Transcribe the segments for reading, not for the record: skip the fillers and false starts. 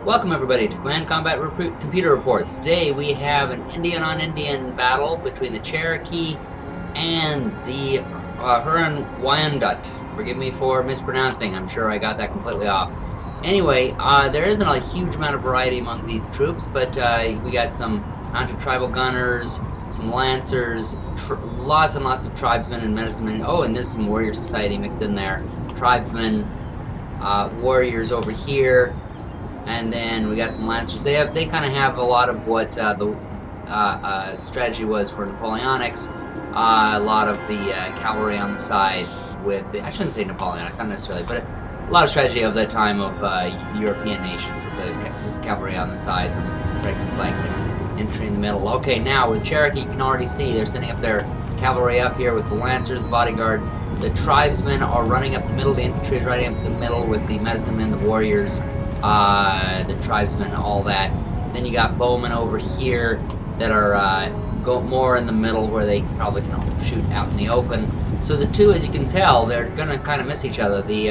Welcome everybody to Command Combat Computer Reports. Today we have an Indian-on-Indian battle between the Cherokee and the Huron Wyandot. Forgive me for mispronouncing, I'm sure I got that completely off. Anyway, there isn't a huge amount of variety among these troops, but we got some mounted tribal gunners, some lancers, lots and lots of tribesmen and medicine men. Oh, and there's some warrior society mixed in there. Tribesmen, warriors over here. And then we got some lancers. They kind of have a lot of what the strategy was for Napoleonics. A lot of the cavalry on the side with I shouldn't say Napoleonics, not necessarily, but a lot of strategy of the time of European nations with the cavalry on the sides and breaking flanks and infantry in the middle. Okay, now with Cherokee, you can already see they're sending up their cavalry up here with the lancers, the bodyguard. The tribesmen are running up the middle. The infantry is running up the middle with the medicine men, the warriors. The tribesmen, all that. Then you got bowmen over here that are go more in the middle where they probably can shoot out in the open. So the two, as you can tell, they're gonna kind of miss each other. The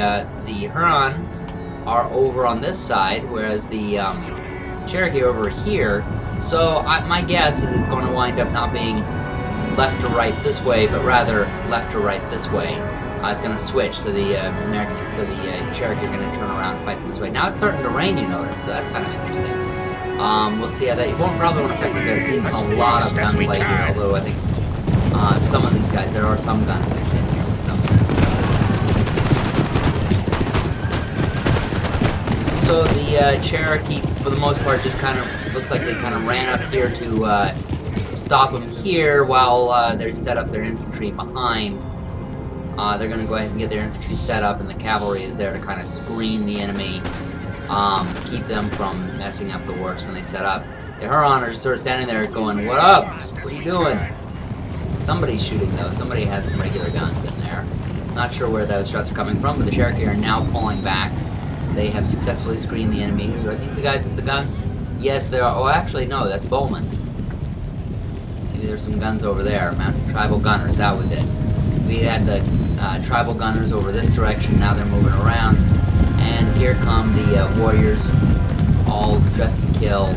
Hurons are over on this side, whereas the Cherokee are over here. So my guess is it's going to wind up not being left to right this way, but rather left to right this way. It's going to switch, so the Cherokee are going to turn around and fight them this way. Now it's starting to rain, you notice, so that's kind of interesting. We'll see how that. It probably won't affect because there isn't a lot of gunplay here, although I think some of these guys, there are some guns mixed in here with them. So the Cherokee, for the most part, just kind of looks like they kind of ran up here to stop them here while they set up their infantry behind. They're going to go ahead and get their infantry set up, and the cavalry is there to kind of screen the enemy, keep them from messing up the works when they set up. The Huron are just sort of standing there going, "What up? What are you doing?" Somebody's shooting, though. Somebody has some regular guns in there. Not sure where those shots are coming from, but the Cherokee are now pulling back. They have successfully screened the enemy. Are these the guys with the guns? Yes, they are. Oh, actually, no, that's bowmen. Maybe there's some guns over there. Mounted tribal gunners, that was it. We had the tribal gunners over this direction, now they're moving around. And here come the warriors, all dressed to kill.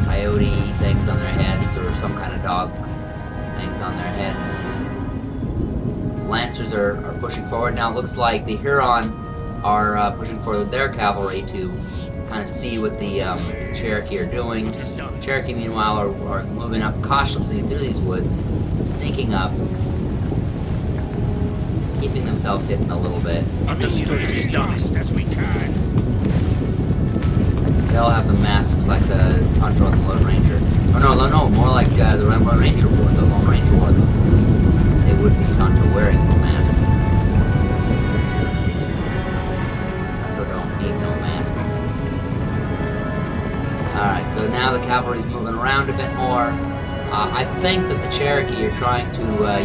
Coyote things on their heads, or some kind of dog things on their heads. Lancers are pushing forward. Now it looks like the Huron are pushing forward their cavalry to kind of see what the Cherokee are doing. Cherokee, meanwhile, are moving up cautiously through these woods, sneaking up, keeping themselves hidden a little bit. Understood as honest as we can. They all have the masks like the Tonto and the Lone Ranger. Oh no, more like the Lone Ranger wore. The Lone Ranger wore those. They would be Tonto wearing these masks. Tonto don't need no mask. Alright, so now the cavalry's moving around a bit more. I think that the Cherokee are trying to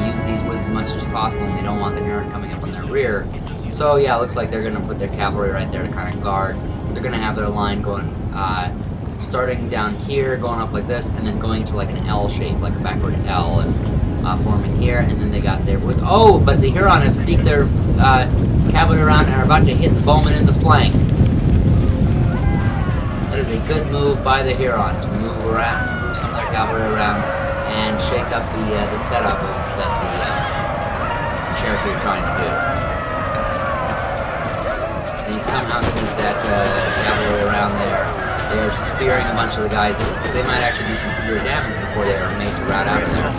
use these woods as much as possible, and they don't want the Huron coming up on their rear. So yeah, it looks like they're going to put their cavalry right there to kind of guard. They're going to have their line going, starting down here, going up like this, and then going to like an L shape, like a backward L, and forming here, and then they got their woods. Oh, but the Huron have sneaked their cavalry around and are about to hit the bowmen in the flank. That is a good move by the Huron to move around, move some of their cavalry around, and shake up the setup that the Cherokee are trying to do. They somehow sneak that cavalry around there. They are spearing a bunch of the guys. They might actually do some severe damage before they are made to rout out of there.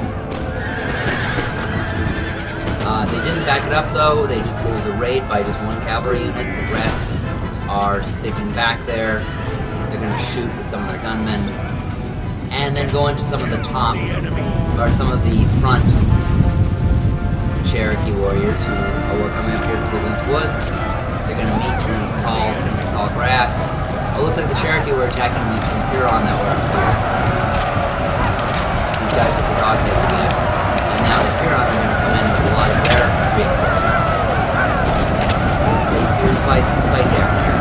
They didn't back it up though. There was a raid by just one cavalry unit. The rest are sticking back there. They're going to shoot with some of their gunmen, and then go into some of the top, or some of the front Cherokee warriors who are coming up here through these woods. They're going to meet in this tall grass. It looks like the Cherokee were attacking some Huron that were up here. These guys with the dog heads again. And now the Huron are going to come in with a lot of their reinforcements. It's a fierce fight down here.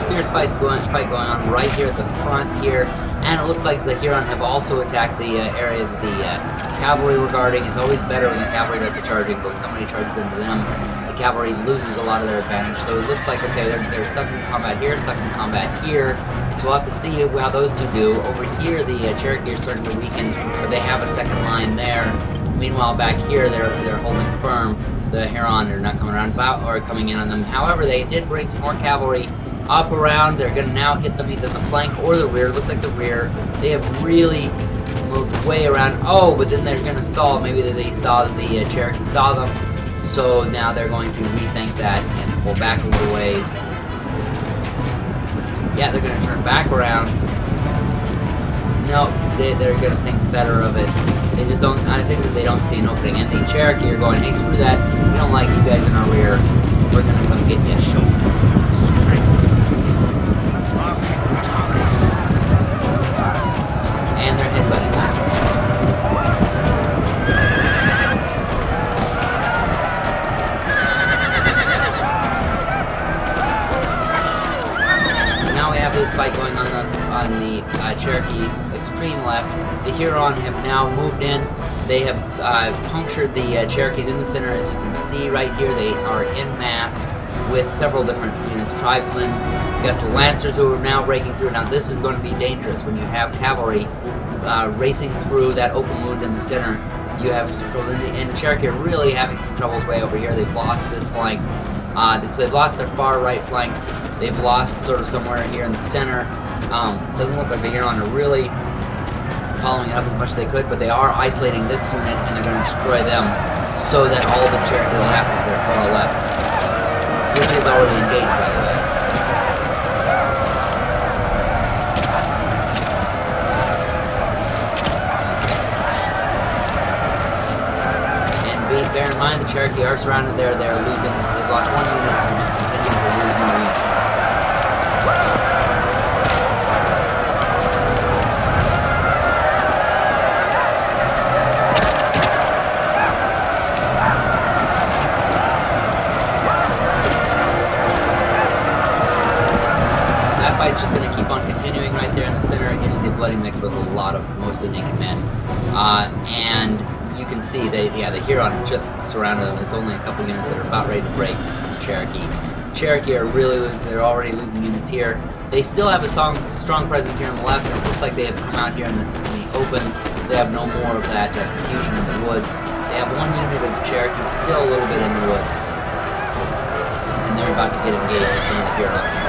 fierce fight going on right here at the front here, and it looks like the Huron have also attacked the area that the cavalry were guarding. It's always better when the cavalry does the charging, but when somebody charges into them, the cavalry loses a lot of their advantage. So it looks like, okay, they're stuck in combat here, stuck in combat here. So we'll have to see how those two do. Over here, the Cherokee are starting to weaken, but they have a second line there. Meanwhile, back here, they're holding firm. The Huron are not coming around or coming in on them. However, they did bring some more cavalry up around. They're going to now hit them either the flank or the rear. Looks like the rear. They have really moved way around. Oh, but then they're going to stall. Maybe they saw that the Cherokee saw them. So now they're going to rethink that and pull back a little ways. Yeah, they're going to turn back around. No, they're going to think better of it. They just don't, I think that they don't see an opening. And the Cherokee are going, hey, screw that. We don't like you guys in our rear. We're going to come get you. And they're headbutting that. So now we have this fight going on the Cherokee extreme left. The Huron have now moved in. They have punctured the Cherokees in the center. As you can see right here, they are in mass with several different units. Tribesmen, you got the Lancers who are now breaking through. Now this is going to be dangerous when you have cavalry racing through that open wound in the center. You have some trouble, and the Cherokee are really having some troubles way over here. They've lost this flank. So they've lost their far right flank. They've lost sort of somewhere here in the center. Doesn't look like the Huron are really following it up as much as they could, but they are isolating this unit, and they're going to destroy them so that all the Cherokee will have is their far left, which is already engaged, by the way. And bear in mind, the Cherokee are surrounded there. They're losing. They've lost one unit, and they're just continuing to lose more units. It's just going to keep on continuing right there in the center. It is a bloody mix with a lot of mostly naked men. And you can see, the Huron just surrounded them. There's only a couple units that are about ready to break from the Cherokee. Cherokee are really losing, they're already losing units here. They still have a strong presence here on the left, and it looks like they have come out here in the open, so they have no more of that confusion in the woods. They have one unit of Cherokee still a little bit in the woods. And they're about to get engaged with some of the Huron.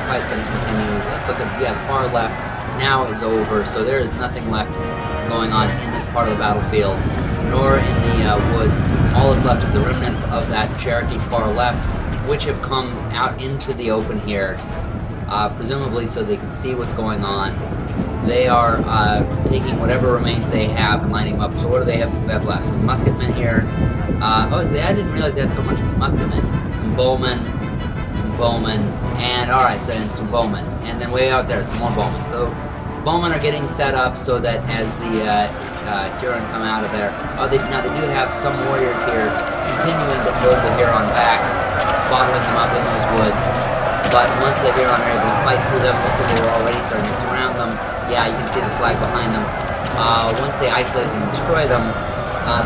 Fight's going to continue. Let's look at the far left now is over, so there is nothing left going on in this part of the battlefield, nor in the woods. All that's left is the remnants of that Cherokee far left, which have come out into the open here, presumably so they can see what's going on. They are taking whatever remains they have and lining them up. So what do they have left? Some musketmen here. I didn't realize they had so much musketmen. Some bowmen, and alright, so some bowmen, and then way out there some more bowmen. So bowmen are getting set up so that as the Huron come out of there, now they do have some warriors here continuing to hold the Huron back, bottling them up in those woods. But once the Huron are able to fight through them, looks like they were already starting to surround them. Yeah, you can see the flag behind them. Once they isolate them and destroy them,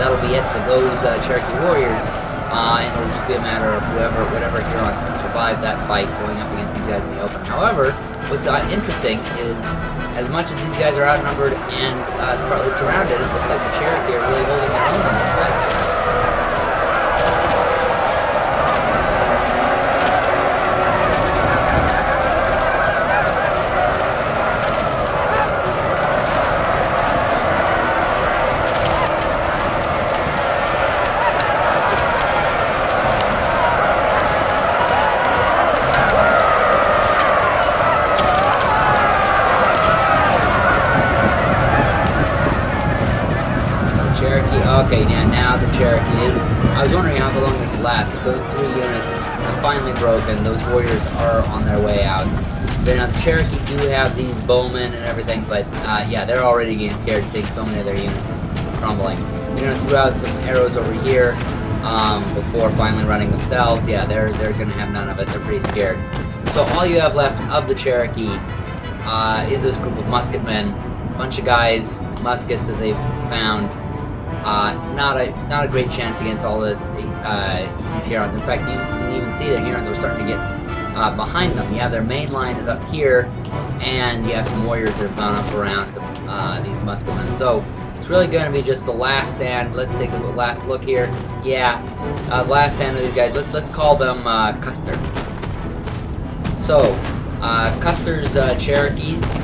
that'll be it for those Cherokee warriors. And it'll just be a matter of whatever Hurons have survived that fight going up against these guys in the open. However, what's interesting is, as much as these guys are outnumbered and partly surrounded, it looks like the Cherokee are really holding their own in this fight. Okay, yeah, now the Cherokee. I was wondering how long they could last. If those 3 units have finally broken, those warriors are on their way out. But now the Cherokee do have these bowmen and everything, but yeah, they're already getting scared seeing so many of their units crumbling. They're gonna throw out some arrows over here before finally running themselves. Yeah, they're gonna have none of it. They're pretty scared. So all you have left of the Cherokee is this group of musketmen, a bunch of guys, muskets that they've found. Not a great chance against all this these Hurons. In fact, you can even see that Hurons are starting to get behind them. You have their main line is up here, and you have some warriors that have gone up around these musketmen. So it's really going to be just the last stand. Let's take a last look here. Yeah, last stand of these guys. Let's call them Custer. So Custer's Cherokees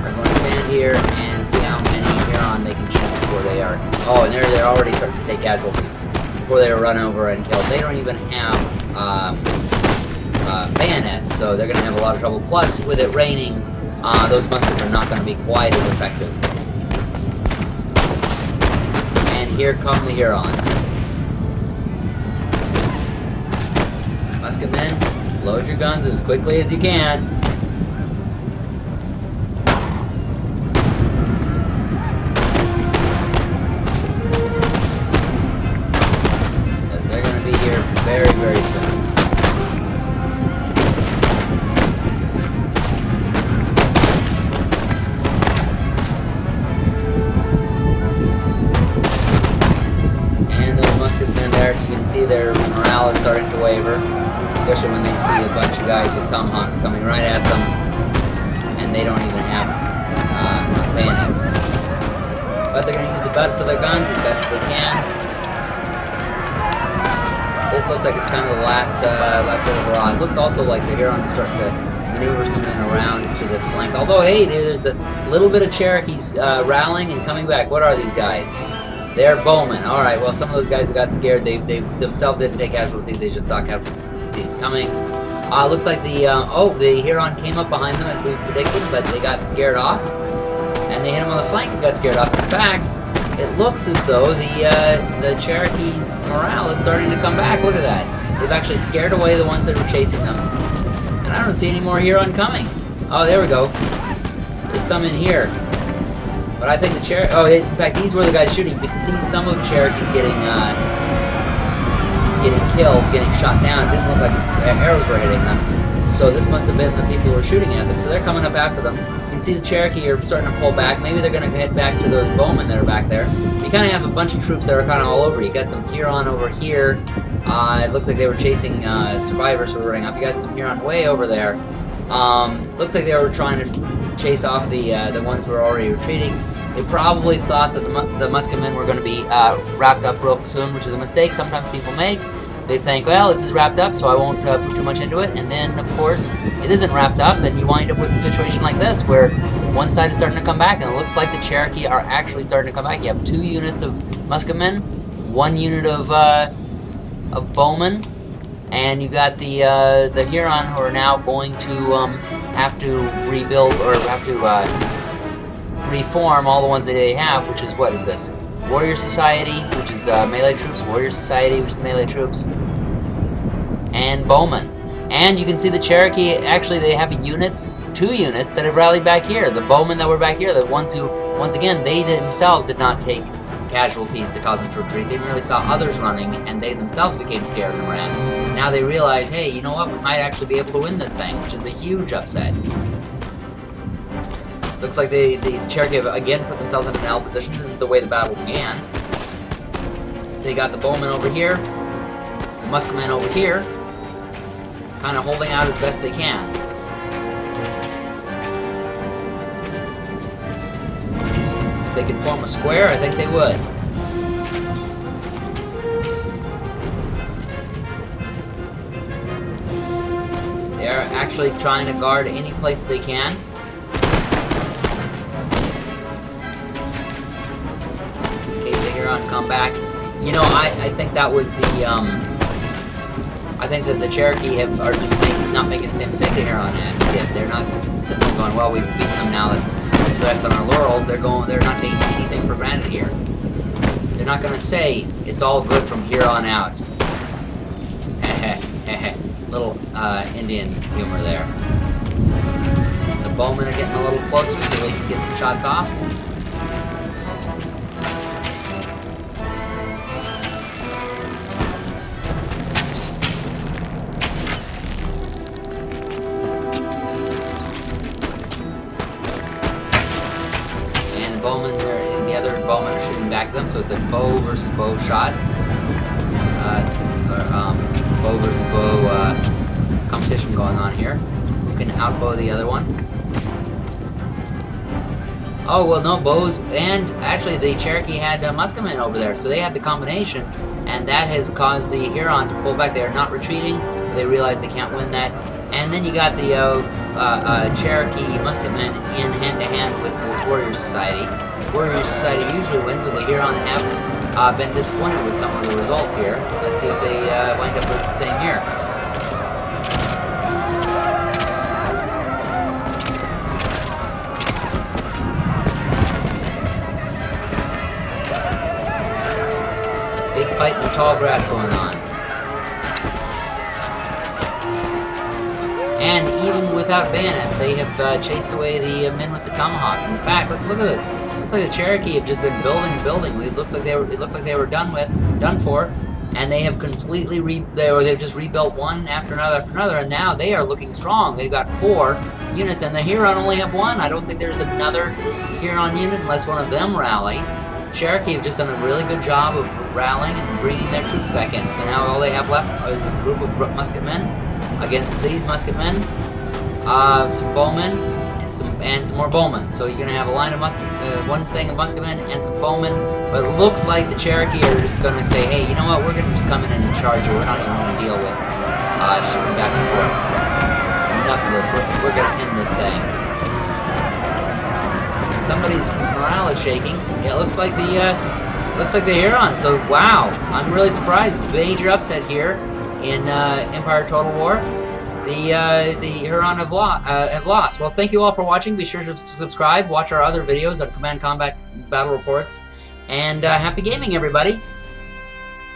are going to stand here and see how many Huron they can shoot before they are. Oh, and they're already starting to take casualties before they are run over and killed. They don't even have bayonets, so they're going to have a lot of trouble. Plus, with it raining, those muskets are not going to be quite as effective. And here come the Huron. Musketmen, load your guns as quickly as you can. Because they're going to be here very, very soon. Musketmen there, you can see their morale is starting to waver, especially when they see a bunch of guys with tomahawks coming right at them, and they don't even have bayonets. But they're going to use the butts of their guns as best as they can. This looks like it's kind of the last overall. It looks also like the Huron is starting to maneuver some men around to the flank. Although, hey, there's a little bit of Cherokees rallying and coming back. What are these guys? They're bowmen. Alright, well, some of those guys who got scared, they themselves didn't take casualties, they just saw casualties coming. Looks like the Huron came up behind them as we predicted, but they got scared off. And they hit him on the flank and got scared off. In fact, it looks as though the Cherokees' morale is starting to come back. Look at that. They've actually scared away the ones that were chasing them. And I don't see any more Huron coming. Oh, there we go. There's some in here. But I think the Cherokee... Oh, in fact, these were the guys shooting. You could see some of the Cherokees getting killed, getting shot down. It didn't look like arrows were hitting them. So this must have been the people who were shooting at them. So they're coming up after them. You can see the Cherokee are starting to pull back. Maybe they're going to head back to those bowmen that are back there. You kind of have a bunch of troops that are kind of all over. You got some Huron over here. It looks like they were chasing survivors who were running off. You got some Huron way over there. Looks like they were trying to chase off the ones who were already retreating. They probably thought that the musketmen were going to be wrapped up real soon, which is a mistake sometimes people make. They think, well, this is wrapped up, so I won't put too much into it. And then, of course, it isn't wrapped up, and you wind up with a situation like this, where one side is starting to come back, and it looks like the Cherokee are actually starting to come back. You have 2 units of musketmen, 1 unit of bowmen, and you got the Huron who are now going to have to rebuild, or have to reform all the ones that they have, which is, what is this? Warrior Society, which is melee troops, Warrior Society, which is melee troops, and bowmen. And you can see the Cherokee, actually they have a unit, 2 units that have rallied back here. The bowmen that were back here, the ones who, once again, they themselves did not take casualties to cause them to retreat. They merely saw others running, and they themselves became scared and ran. Now they realize, hey, you know what, we might actually be able to win this thing, which is a huge upset. Looks like the Cherokee have again put themselves in an L position. This is the way the battle began. They got the bowmen over here, the musketmen over here, kind of holding out as best they can. If they could form a square, I think they would. They're actually trying to guard any place they can. Come back. You know, I think that was the I think that the Cherokee are just not making the same mistake the Huron did. They're not sitting there going, well, we've beaten them now, let's rest on our laurels. They're not taking anything for granted here. They're not gonna say it's all good from here on out. Little Indian humor there. The bowmen are getting a little closer so they can get some shots off. Bowmen, the other bowmen are shooting back at them, so it's a bow versus bow shot. Bow versus bow competition going on here. Who can outbow the other one? Oh, well, no, bows, and actually the Cherokee had musketmen over there, so they had the combination, and that has caused the Huron to pull back. They are not retreating. They realize they can't win that. And then you got the Cherokee musketmen in hand-to-hand with this Warrior Society. Warrior Society usually wins, but the Huron have been disappointed with some of the results here. Let's see if they wind up with the same here. Big fight in the tall grass going on. And even without bayonets, they have chased away the men with the tomahawks. In fact, let's look at this. Looks like the Cherokee have just been building. It looked like they were done for, and they have completely they've just rebuilt one after another, and now they are looking strong. They've got 4 units, and the Huron only have 1. I don't think there's another Huron unit unless one of them rally. The Cherokee have just done a really good job of rallying and bringing their troops back in. So now all they have left is this group of musketmen against these musketmen, some bowmen, and some more bowmen. So you're gonna have a line of one thing of musketmen and some bowmen. But it looks like the Cherokee are just gonna say, hey, you know what? We're gonna just come in and charge you. We're not even gonna deal with shooting back and forth. Enough of this. We're gonna end this thing. And somebody's morale is shaking. It looks like the Huron. So wow, I'm really surprised. Major upset here in Empire Total War. The Huron have lost. Well, thank you all for watching. Be sure to subscribe, watch our other videos on Command Combat Battle Reports, and happy gaming, everybody!